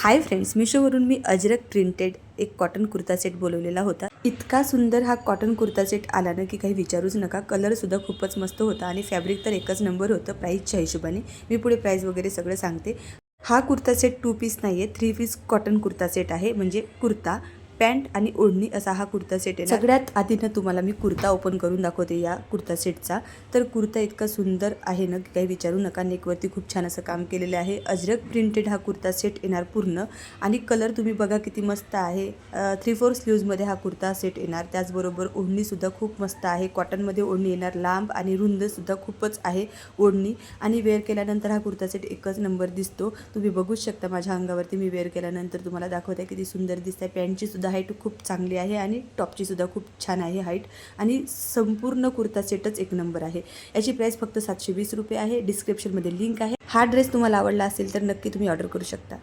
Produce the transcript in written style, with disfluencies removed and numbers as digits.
Hi friends, मिशोवरून मी Ajrak printed एक cotton kurta set बोलवलेला होता। इतका सुंदर हा कॉटन कुर्ता सेट आला ना की काही विचारूच नका। कलरसुद्धा खूपच मस्त होता आणि फॅब्रिक तर एकच नंबर होतं प्राईसच्या हिशोबाने। मी पुढे प्राईस वगैरे सगळं सांगते। हा कुर्ता सेट 2 पीस नाही आहे, 3 पीस कॉटन कुर्ता सेट आहे। म्हणजे कुर्ता, पॅन्ट आणि ओढणी असा हा कुर्ता सेट आहे। सगळ्यात आधी ना तुम्हाला मी कुर्ता ओपन करून दाखवते या कुर्ता सेटचा। तर कुर्ता इतका सुंदर आहे ना की काही विचारू नका। नेकवरती खूप छान असं काम केलेलं आहे। अजरक प्रिंटेड हा कुर्ता सेट येणार पूर्ण आणि कलर तुम्ही बघा किती मस्त आहे। 3/4 स्लीव्जमध्ये हा कुर्ता सेट येणार। त्याचबरोबर ओढणीसुद्धा खूप मस्त आहे। कॉटनमध्ये ओढणी येणार, लांब आणि रुंदसुद्धा खूपच आहे ओढणी आणि वेअर केल्यानंतर हा कुर्ता सेट एकच नंबर दिसतो। तुम्ही बघूच शकता माझ्या अंगावरती मी वेअर केल्यानंतर तुम्हाला दाखवते किती सुंदर दिसते। पॅन्टची सुद्धा हाईट खूप चांगली आहे आणि टॉपची सुद्धा खूप छान आहे हाईट आणि संपूर्ण कुर्ता सेटच एक नंबर आहे। याची प्राइस फक्त 720 रुपये आहे। डिस्क्रिप्शनमध्ये लिंक आहे। हा ड्रेस तुम्हाला आवडला असेल तर नक्की तुम्ही ऑर्डर करू शकता।